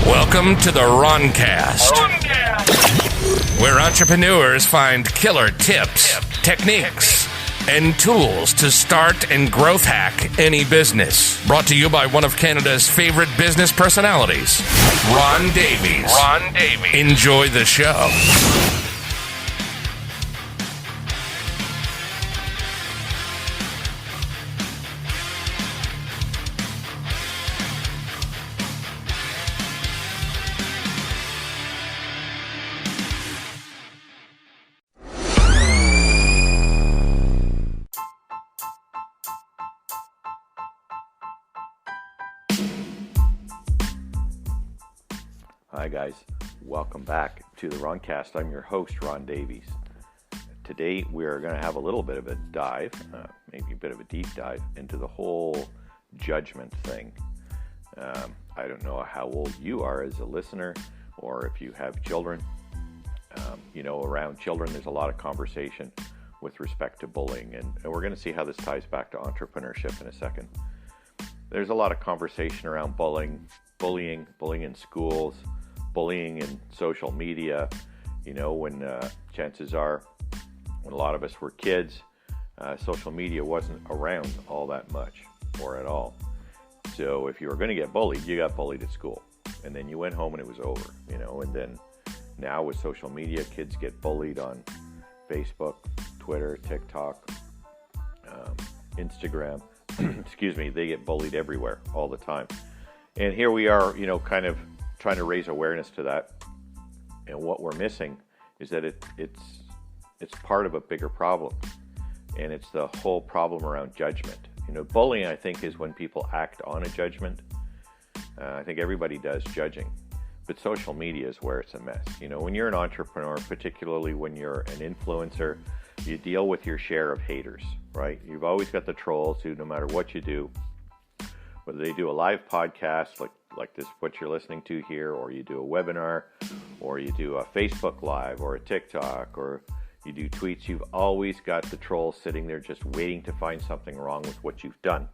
Welcome to the Roncast, where entrepreneurs find killer tips, techniques, and tools to start and growth hack any business. Brought to you by one of Canada's favorite business personalities, Ron Davies. Enjoy the show. Hi guys, welcome back to the Roncast. I'm your host, Ron Davies. Today we're going to have a little bit of a dive, maybe a bit of a deep dive into the whole judgment thing. I don't know how old you are as a listener or if you have children. Around children there's a lot of conversation with respect to bullying, and we're going to see how this ties back to entrepreneurship in a second. There's a lot of conversation around bullying in schools, bullying in social media. When chances are, when a lot of us were kids, social media wasn't around all that much or at all. So if you were going to get bullied, you got bullied at school, and then you went home and it was over. And then now with social media, kids get bullied on Facebook, Twitter, TikTok, Instagram. Excuse me, they get bullied everywhere all the time. And here we are, kind of trying to raise awareness to that. And what we're missing is that it's part of a bigger problem. And it's the whole problem around judgment. Bullying, I think, is when people act on a judgment. I think everybody does judging. But social media is where it's a mess. When you're an entrepreneur, particularly when you're an influencer, you deal with your share of haters, right? You've always got the trolls who, no matter what you do, whether they do a live podcast like this, what you're listening to here, or you do a webinar, or you do a Facebook Live, or a TikTok, or you do tweets, you've always got the trolls sitting there just waiting to find something wrong with what you've done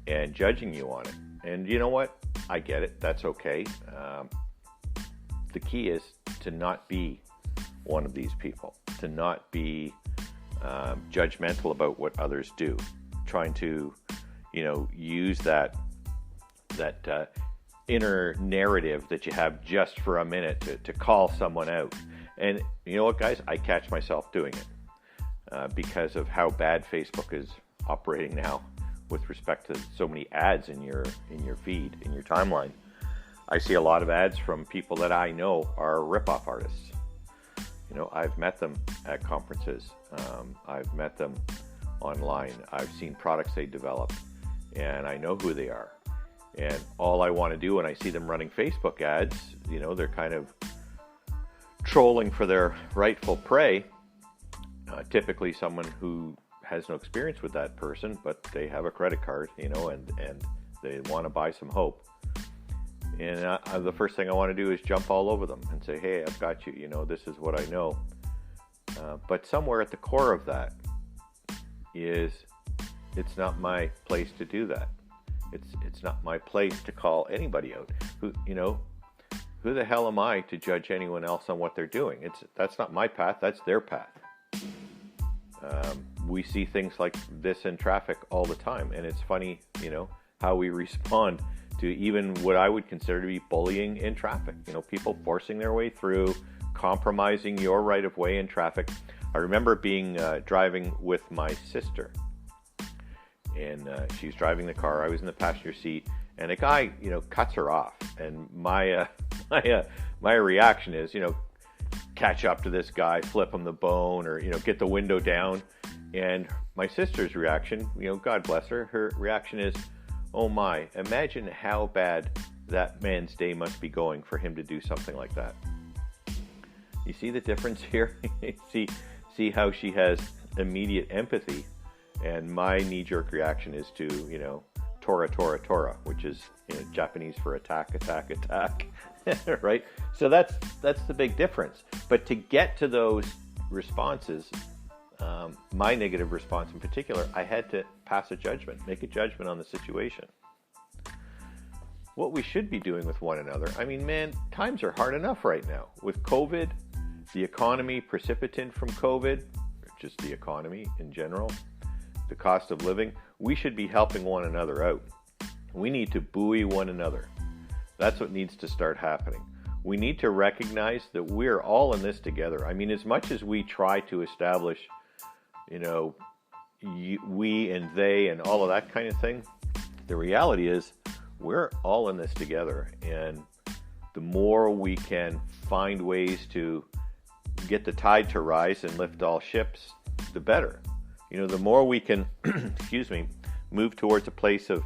and judging you on it. And you know what? I get it. That's okay. The key is to not be one of these people, to not be judgmental about what others do, trying to use that inner narrative that you have just for a minute to call someone out. And you know what, guys? I catch myself doing it because of how bad Facebook is operating now with respect to so many ads in your feed, in your timeline. I see a lot of ads from people that I know are rip-off artists. I've met them at conferences. I've met them online. I've seen products they develop, and I know who they are. And all I want to do when I see them running Facebook ads, they're kind of trolling for their rightful prey. Typically someone who has no experience with that person, but they have a credit card, and they want to buy some hope. And the first thing I want to do is jump all over them and say, hey, I've got you, this is what I know. But somewhere at the core of that is, it's not my place to do that. It's not my place to call anybody out. Who the hell am I to judge anyone else on what they're doing? That's not my path, that's their path. We see things like this in traffic all the time, and it's funny, how we respond to even what I would consider to be bullying in traffic. People forcing their way through, compromising your right of way in traffic. I remember being driving with my sister, and she's driving the car. I was in the passenger seat, and a guy, cuts her off. And my reaction is, catch up to this guy, flip him the bone, or get the window down. And my sister's reaction, God bless her, her reaction is, oh my, imagine how bad that man's day must be going for him to do something like that. You see the difference here? see how she has immediate empathy, and my knee-jerk reaction is to, Tora, Tora, Tora, which is Japanese for attack, attack, attack, right? So that's the big difference. But to get to those responses, my negative response in particular, I had to pass a judgment, make a judgment on the situation. what we should be doing with one another. I mean, man, times are hard enough right now. With COVID, the economy precipitant from COVID, just the economy in general, the cost of living, we should be helping one another out. We need to buoy one another. That's what needs to start happening. We need to recognize that we're all in this together. I mean, as much as we try to establish, we and they and all of that kind of thing, the reality is we're all in this together. And the more we can find ways to get the tide to rise and lift all ships, the better. The more we can, move towards a place of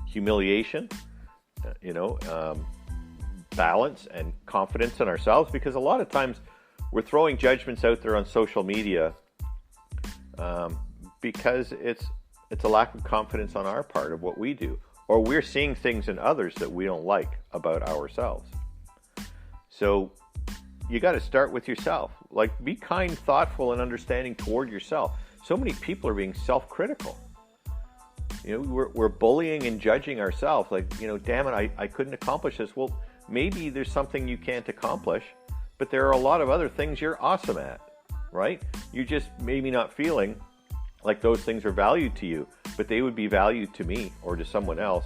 humiliation, balance and confidence in ourselves, because a lot of times we're throwing judgments out there on social media because it's a lack of confidence on our part of what we do, or we're seeing things in others that we don't like about ourselves. So you got to start with yourself. Like, be kind, thoughtful, and understanding toward yourself. So many people are being self-critical. We're bullying and judging ourselves. Like, damn it, I couldn't accomplish this. Well, maybe there's something you can't accomplish, but there are a lot of other things you're awesome at, right? You're just maybe not feeling like those things are valued to you, but they would be valued to me or to someone else.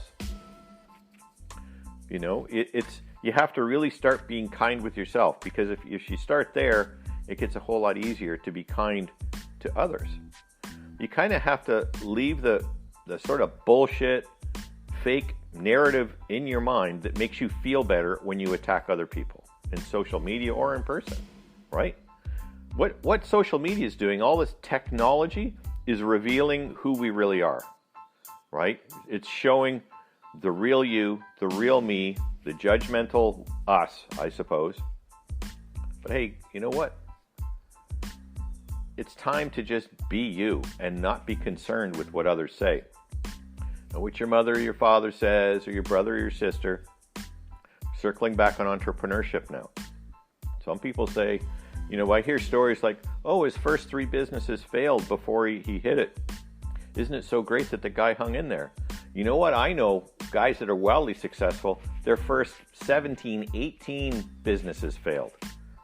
You have to really start being kind with yourself, because if you start there, it gets a whole lot easier to be kind to others. You kind of have to leave the sort of bullshit, fake narrative in your mind that makes you feel better when you attack other people in social media or in person, right? What social media is doing, all this technology, is revealing who we really are, right? It's showing the real you, the real me, the judgmental us, I suppose. But hey, you know what? It's time to just be you and not be concerned with what others say. Know what your mother or your father says, or your brother or your sister. Circling back on entrepreneurship now. Some people say, I hear stories like, oh, his first 3 businesses failed before he hit it. Isn't it so great that the guy hung in there? You know what? I know guys that are wildly successful, their first 17, 18 businesses failed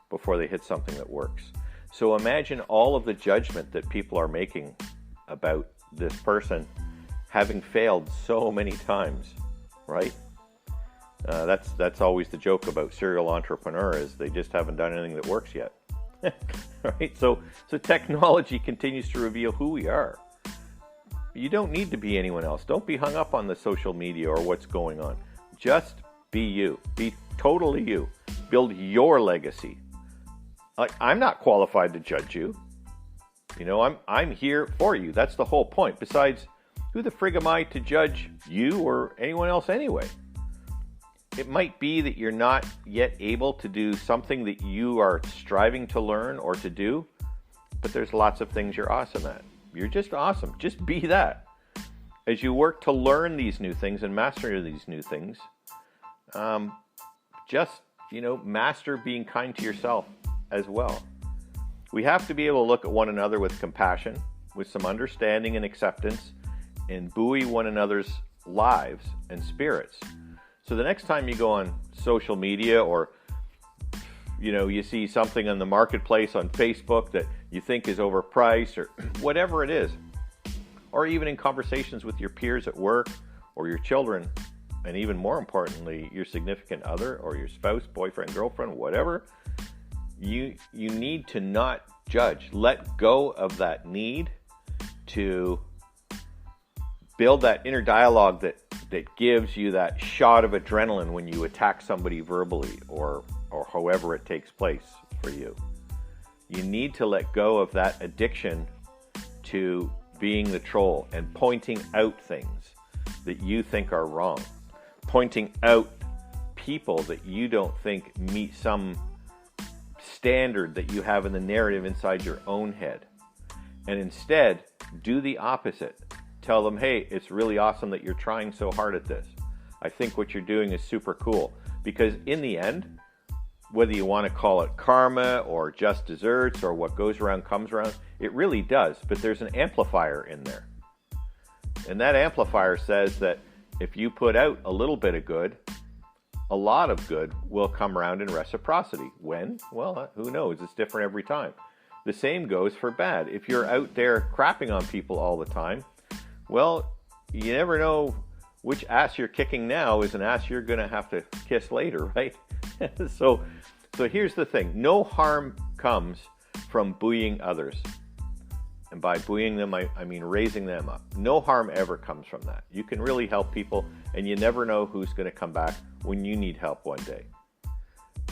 before they hit something that works. So imagine all of the judgment that people are making about this person having failed so many times, right? That's always the joke about serial entrepreneur, is they just haven't done anything that works yet. Right? So technology continues to reveal who we are. You don't need to be anyone else. Don't be hung up on the social media or what's going on. Just be you. Be totally you. Build your legacy. I'm not qualified to judge you. I'm here for you. That's the whole point. Besides, who the frig am I to judge you or anyone else anyway? It might be that you're not yet able to do something that you are striving to learn or to do, but there's lots of things you're awesome at. You're just awesome. Just be that. As you work to learn these new things and master these new things, master being kind to yourself as well. We have to be able to look at one another with compassion, with some understanding and acceptance, and buoy one another's lives and spirits. So the next time you go on social media, or you see something on the marketplace on Facebook that you think is overpriced, or whatever it is, or even in conversations with your peers at work or your children, and even more importantly, your significant other or your spouse, boyfriend, girlfriend, whatever, you need to not judge. Let go of that need to build that inner dialogue that gives you that shot of adrenaline when you attack somebody verbally or however it takes place for you. You need to let go of that addiction to being the troll and pointing out things that you think are wrong. Pointing out people that you don't think meet some standard that you have in the narrative inside your own head. And instead, do the opposite. Tell them, hey, it's really awesome that you're trying so hard at this. I think what you're doing is super cool. Because in the end, whether you want to call it karma or just desserts or what goes around comes around, it really does. But there's an amplifier in there. And that amplifier says that If you put out a little bit of good, a lot of good will come around in reciprocity. When? Well, who knows? It's different every time. The same goes for bad. If you're out there crapping on people all the time, well, you never know which ass you're kicking now is an ass you're going to have to kiss later, right? So here's the thing. No harm comes from bullying others. And by bullying them, I mean raising them up. No harm ever comes from that. You can really help people, and you never know who's going to come back when you need help one day.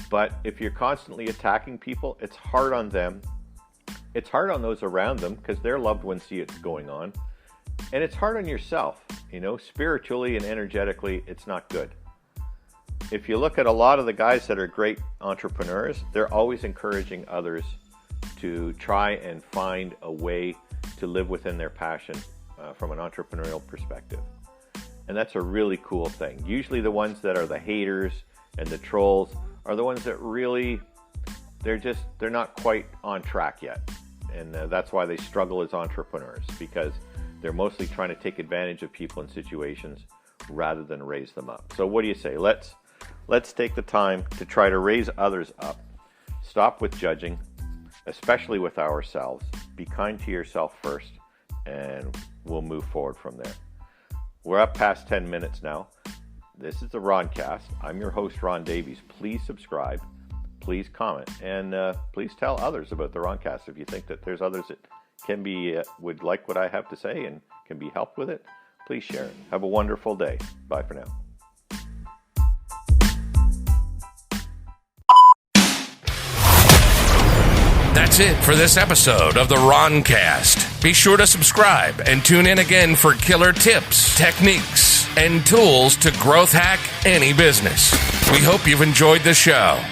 But if you're constantly attacking people, it's hard on them. It's hard on those around them because their loved ones see it's going on. And it's hard on yourself. Spiritually and energetically, it's not good. If you look at a lot of the guys that are great entrepreneurs, they're always encouraging others to try and find a way to live within their passion from an entrepreneurial perspective. And that's a really cool thing. Usually the ones that are the haters and the trolls are the ones that really, they're not quite on track yet. And that's why they struggle as entrepreneurs, because they're mostly trying to take advantage of people in situations rather than raise them up. So what do you say? Let's take the time to try to raise others up. Stop with judging, especially with ourselves. Be kind to yourself first, and we'll move forward from there. We're up past 10 minutes now. This is the Roncast. I'm your host, Ron Davies. Please subscribe. Please comment. And please tell others about the Roncast if you think that there's others that can be would like what I have to say and can be helped with it. Please share it. Have a wonderful day. Bye for now. That's it for this episode of the Roncast. Be sure to subscribe and tune in again for killer tips, techniques, and tools to growth hack any business. We hope you've enjoyed the show.